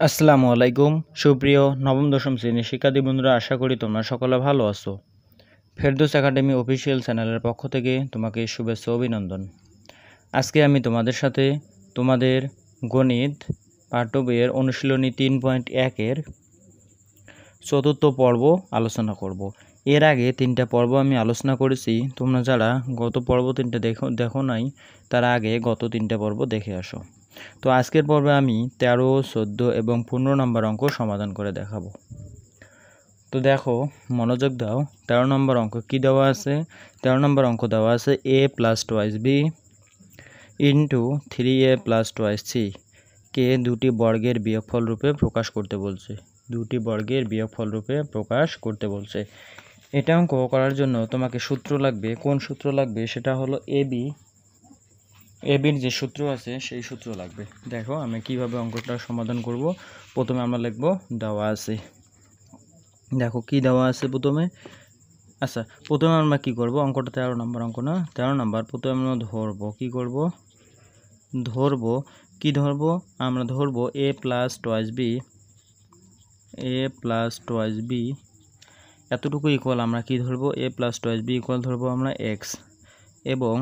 আসসালামু আলাইকুম সুপ্রিয় নবম দশম শ্রেণীর শিক্ষার্থী বন্ধুরা, আশা করি তোমরা সকলে ভালো আছো। ফেরদৌস একাডেমি অফিসিয়াল চ্যানেলের পক্ষ থেকে তোমাকে শুভেচ্ছা অভিনন্দন। আজকে আমি তোমাদের সাথে তোমাদের গণিত পাঠ্য বইয়ের অনুশীলনী 3.1-এর চতুর্থ পর্ব আলোচনা করব। এর আগে 3টা পর্ব আমি আলোচনা করেছি। তোমরা যারা গত পর্ব 3টা দেখো নাই, তারা আগে গত 3টা পর্ব দেখে আসো। তো আজকের পর্বে আমি 13, 14 এবং 15 নম্বর অঙ্ক সমাধান করে দেখাবো। তো দেখো, মনোযোগ দাও। 13 নম্বর অঙ্ক কি দেওয়া আছে? 13 নম্বর অঙ্ক দেওয়া আছে a + 2b into 3a + 2c কে দুটি বর্গের বিয়োগফল রূপে প্রকাশ করতে বলছে। দুটি বর্গের বিয়োগফল রূপে প্রকাশ করতে বলছে। এটা অঙ্ক করার জন্য তোমাকে সূত্র লাগবে। কোন সূত্র লাগবে? সেটা হলো এবির যে সূত্র আছে সেই সূত্র লাগবে। দেখো আমি কিভাবে অঙ্কটা সমাধান করব। প্রথমে আমরা লিখব দেওয়া আছে। দেখো কি দেওয়া আছে প্রথমে। আচ্ছা, প্রথমে আমরা কি করব, অঙ্কটা 13 নম্বর অঙ্ক না, 13 নম্বর। প্রথমে আমরা ধরবো, কি করব, ধরবো আমরা ধরবো a + 2b এতটুকু ইকুয়াল আমরা কি ধরবো, a + 2b ইকুয়াল ধরবো আমরা x। এবং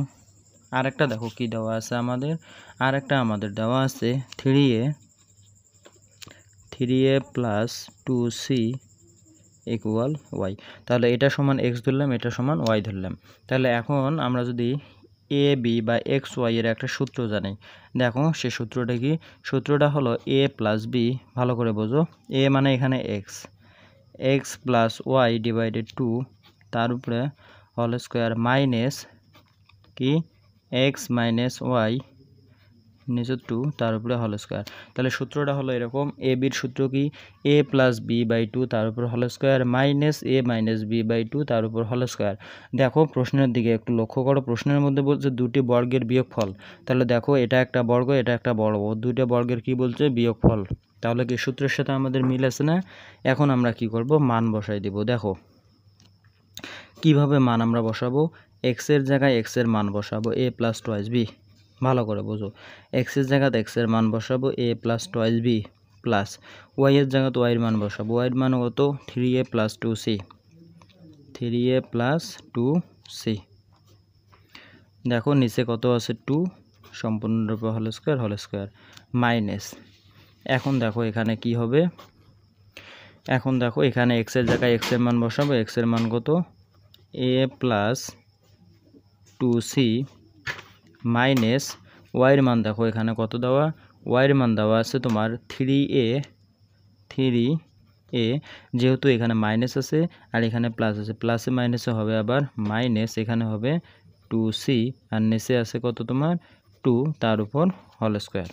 আরেকটা দেখো কি দেওয়া আছে আমাদের, আমাদের দেওয়া আছে 3a + 2c ইকুয়াল y। তাহলে এটা সমান x ধরলাম, এটা সমান y ধরলাম। তাহলে এখন আমরা যদি a b বা x y এর একটা সূত্র জানি, দেখো সে সূত্রটা কি? সূত্রটা হলো a + b, ভালো করে বোঝো। a মানে এখানে x + y / 2 তার উপরে হোল স্কয়ার মাইনাস কি x - y নিচে 2 তার উপরে হোল স্কয়ার। তাহলে সূত্রটা হলো এরকম। a b এর সূত্র কি? a + b/2 তার উপর whole square minus a - b/2 তার উপর হোল স্কয়ার। দেখো প্রশ্নের দিকে একটু লক্ষ্য করো। প্রশ্নের মধ্যে বলছে দুটি বর্গের বিয়োগফল। তাহলে দেখো এটা একটা বর্গ, এটা একটা বর্গ, দুইটা বর্গের কি বলছে? বিয়োগফল। তাহলে কি সূত্রের সাথে আমাদের মিল আছে না? এখন আমরা কি করব, মান বসাই দিব। দেখো কিভাবে মান আমরা বসাবো। x এর জায়গায় x এর মান বসাবো a + 2b, ভালো করে বোঝো। x এর জায়গাতে x এর মান বসাবো a + 2b প্লাস y এর জায়গাতে y এর মান বসাবো। y এর মান কত? 3a + 2c, 3a + 2c। দেখো নিচে কত আছে? 2 সম্পূর্ণরূপে হোল স্কয়ার মাইনাস। এখন দেখো এখানে কি হবে। এখন দেখো এখানে x এর জায়গায় x এর মান বসাবো। x এর মান কত? a + 2c মাইনাস y এর মান দেখো এখানে কত দেওয়া? y এর মান দেওয়া আছে তোমার 3a, যেহেতু এখানে মাইনাস আছে আর এখানে প্লাস আছে, প্লাসে মাইনাসে হবে আবার মাইনাস, এখানে হবে 2c আর নিচে আছে কত তোমার? 2 তার উপর হোল স্কয়ার।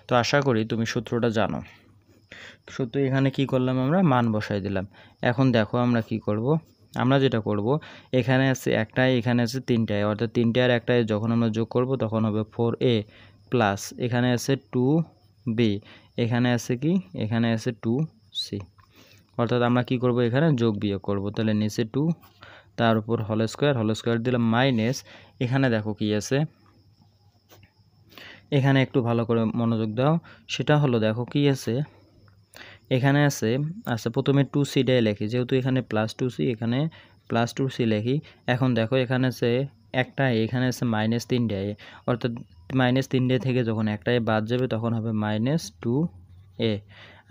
তো আশা করি তুমি সূত্রটা জানো। সূত্র এখানে কি করলাম, আমরা মান বসাই দিলাম। এখন দেখো আমরা কি করব। আমরা যেটা করব, এখানে আছে একটাই, এখানে আছে তিনটায়, অর্থাৎ 3টে আর একটায় যখন আমরা যোগ করব তখন হবে 4a প্লাস এখানে আছে 2b, এখানে আছে কি? এখানে আছে 2c। অর্থাৎ আমরা কি করব, এখানে যোগ বিয়োগ করব। তাহলে নিচে 2 তার উপর হোল স্কয়ার দিলাম মাইনাস। এখানে দেখো কি আছে, এখানে একটু ভালো করে মনোযোগ দাও। সেটা হলো দেখো কি আছে, এখানে আছে। আচ্ছা প্রথমে 2cটাই লিখি, যেহেতু এখানে +2c, এখানে +2c লিখি। এখন দেখো এখানে আছে একটাই, এখানে আছে -3টাই, অর্থাৎ -3টে থেকে যখন একটাই বাদ যাবে তখন হবে -2a,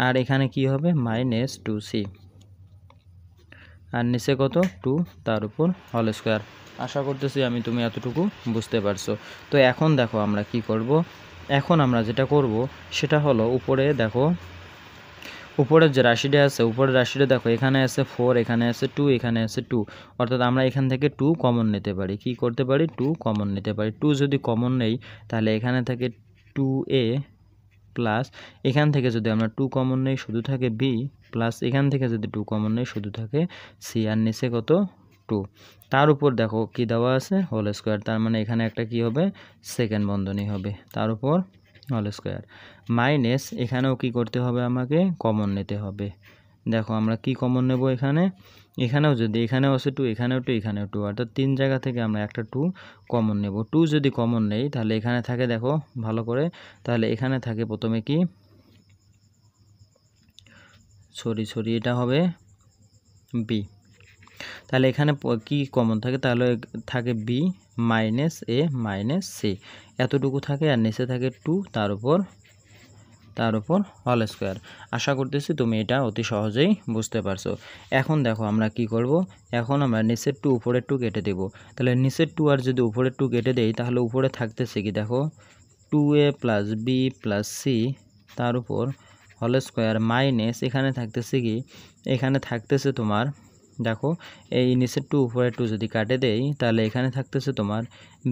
আর এখানে কি হবে? -2c আর নিচে কত? 2 তার উপর হোল স্কয়ার। আশা করতেছি তুমি এতটুকু বুঝতে পারছো। তো এখন দেখো আমরা কি করব। এখন আমরা যেটা করব সেটা হলো উপরে দেখো, উপরের যে রাশিটা আছে, উপরের রাশিটা দেখো, এখানে আছে 4, এখানে আছে 2, এখানে আছে 2, অর্থাৎ আমরা এখান থেকে 2 কমন নিতে পারি। কি করতে পারি? 2 কমন নিতে পারি। 2 যদি কমন নেই তাহলে এখানে থাকে 2a প্লাস এখান থেকে যদি আমরা 2 কমন নেই শুধু থাকে b প্লাস এখান থেকে যদি 2 কমন নেই শুধু থাকে c আর নিচে কত? 2। তার উপর দেখো কি দেওয়া আছে? Whole square. তার মানে এখানে একটা কি হবে? সেকেন্ড বন্ধনী হবে, তার উপর হোল স্কয়ার মাইনাস এখানেও কি করতে হবে? আমাকে কমন নিতে হবে। দেখো আমরা কি কমন নেব এখানে? এখানেও যদি এখানেও আছে 2, এখানেও 2, এখানেও 2, অর্থাৎ 3 জায়গা থেকে আমরা একটা 2 কমন নেব। 2 যদি কমন নেই তাহলে এখানে থাকে, দেখো ভালো করে, তাহলে এখানে থাকে প্রথমে কি? সরি এটা হবে বি। তাহলে এখানে কি কমন থাকে, তাহলে থাকে বি মাইনাস এ মাইনাস সি, এতটুকু থাকে, আর নিচে থাকে 2 তার উপর হোল স্কোয়ার। আশা করতেছি তুমি এটা অতি সহজেই বুঝতে পারছো। এখন দেখো আমরা কি করব, এখন আমরা নিচের 2 উপরের 2 কেটে দেব। তাহলে নিচের 2 আর যদি উপরের 2 কেটে দেই, তাহলে উপরে থাকতেছে কি দেখো 2a plus B plus C তার উপর হোল স্কোয়ার মাইনাস এখানে থাকতেছে কি, এখানে থাকতেছে তোমার দেখো এই নিচের 2 উপরের 2 যদি কাটে দেই, তাহলে এখানে থাকতেছে তোমার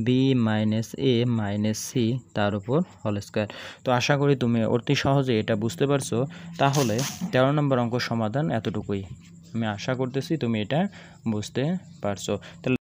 বি মাইনাস এ মাইনাস সি তার উপর হোল স্কোয়ার। তো আশা করি তুমি অতি সহজে এটা বুঝতে পারছো। তাহলে 13 নম্বর অঙ্ক সমাধান এতটুকুই। আমি আশা করতেছি তুমি এটা বুঝতে পারছো। তাহলে